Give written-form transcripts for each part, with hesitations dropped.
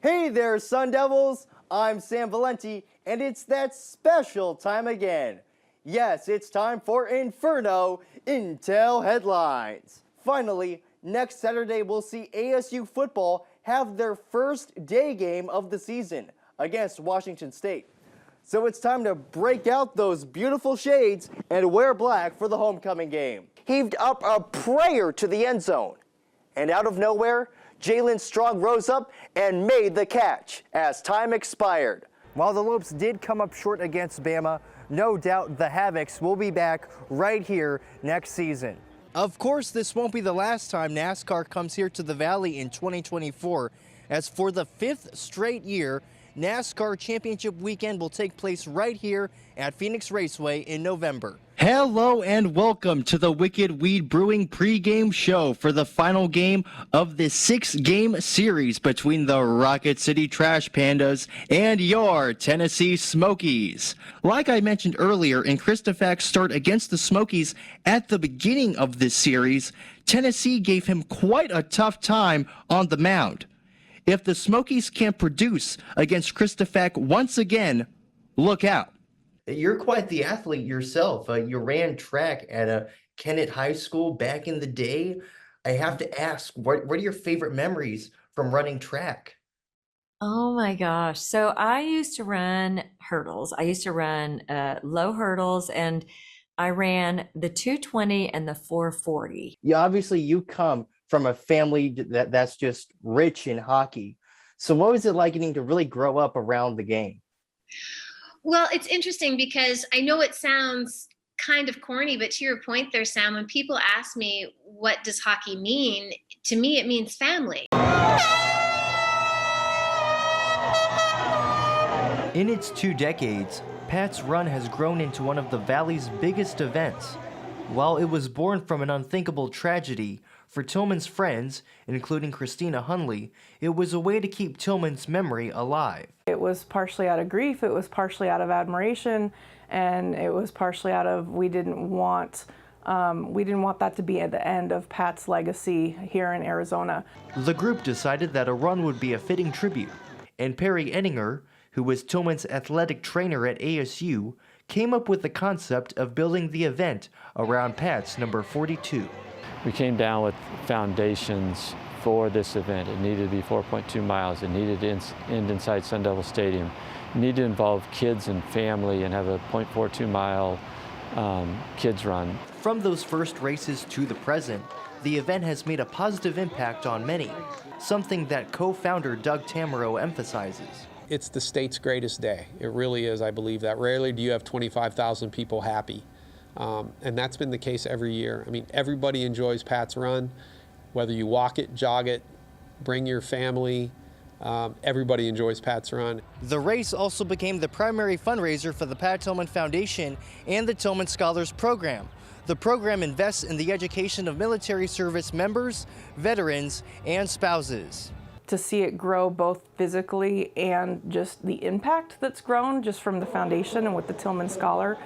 Hey there, Sun Devils! I'm Sam Valenti, and it's that special time again. Yes, it's time for Inferno Intel Headlines. Finally, next Saturday we'll see ASU football have their first day game of the season against Washington State. So it's time to break out those beautiful shades and wear black for the homecoming game. Heaved up a prayer to the end zone. And out of nowhere, Jalen Strong rose up and made the catch as time expired. While the Lopes did come up short against Bama, no doubt the Havocs will be back right here next season. Of course, this won't be the last time NASCAR comes here to the Valley in 2024, as for the 5th straight year, NASCAR Championship Weekend will take place right here at Phoenix Raceway in November. Hello and welcome to the Wicked Weed Brewing pregame show for the final game of the 6-game series between the Rocket City Trash Pandas and your Tennessee Smokies. Like I mentioned earlier, in Christofak's start against the Smokies at the beginning of this series, Tennessee gave him quite a tough time on the mound. If the Smokies can't produce against Christofak once again, look out. You're quite the athlete yourself. You ran track at Kennett High School back in the day. I have to ask, what are your favorite memories from running track? Oh my gosh. So I used to run hurdles. I used to run low hurdles, and I ran the 220 and the 440. Yeah, obviously you come from a family that's just rich in hockey. So what was it like getting to really grow up around the game? Well, it's interesting because I know it sounds kind of corny, but to your point there, Sam, when people ask me, what does hockey mean? To me, it means family. In its 2 decades, Pat's Run has grown into one of the Valley's biggest events. While it was born from an unthinkable tragedy, for Tillman's friends, including Christina Hunley, it was a way to keep Tillman's memory alive. It was partially out of grief, it was partially out of admiration, and it was partially out of we didn't want that to be at the end of Pat's legacy here in Arizona. The group decided that a run would be a fitting tribute, and Perry Enninger, who was Tillman's athletic trainer at ASU, came up with the concept of building the event around Pat's number 42. We came down with foundations for this event. It needed to be 4.2 miles. It needed to end inside Sun Devil Stadium. It needed to involve kids and family and have a 0.42 mile kids run. From those first races to the present, the event has made a positive impact on many, something that co-founder Doug Tamaro emphasizes. It's the state's greatest day. It really is, I believe that. Rarely do you have 25,000 people happy. And that's been the case every year. I mean, everybody enjoys Pat's Run, whether you walk it, jog it, bring your family, everybody enjoys Pat's Run. The race also became the primary fundraiser for the Pat Tillman Foundation and the Tillman Scholars Program. The program invests in the education of military service members, veterans, and spouses. To see it grow both physically and just the impact that's grown just from the foundation and with the Tillman Scholar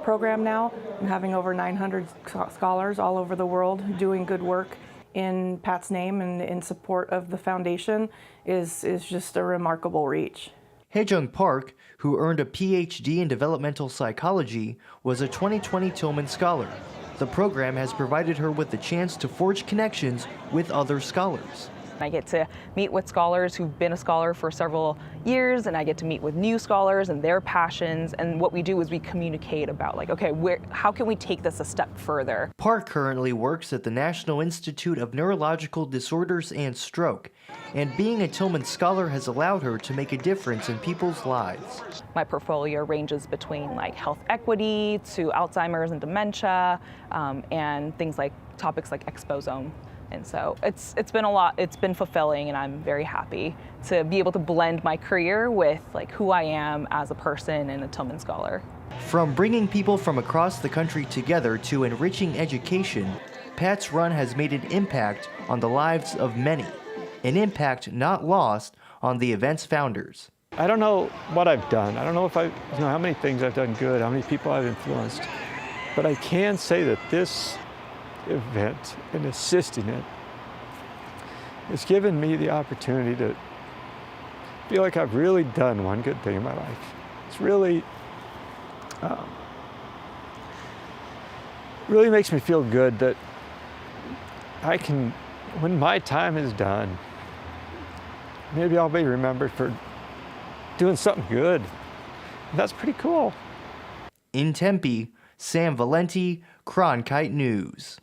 program now, and having over 900 scholars all over the world doing good work in Pat's name and in support of the foundation is just a remarkable reach. Hejung Park, who earned a PhD in developmental psychology, was a 2020 Tillman Scholar. The program has provided her with the chance to forge connections with other scholars. I get to meet with scholars who've been a scholar for several years, and I get to meet with new scholars and their passions. And what we do is we communicate about, like, okay, how can we take this a step further? Park currently works at the National Institute of Neurological Disorders and Stroke, and being a Tillman Scholar has allowed her to make a difference in people's lives. My portfolio ranges between like health equity to Alzheimer's and dementia, and things like topics like exposome. And so it's been a lot, it's been fulfilling, and I'm very happy to be able to blend my career with like who I am as a person and a Tillman Scholar. From bringing people from across the country together to enriching education, Pat's Run has made an impact on the lives of many, an impact not lost on the event's founders. I don't know what I've done. I don't know if how many things I've done good, how many people I've influenced, but I can say that this event and assisting it has given me the opportunity feel like I've really done one good thing in my life. It's really, really makes me feel good that I can, when my time is done, maybe I'll be remembered for doing something good. That's pretty cool. In Tempe, Sam Valenti, Cronkite News.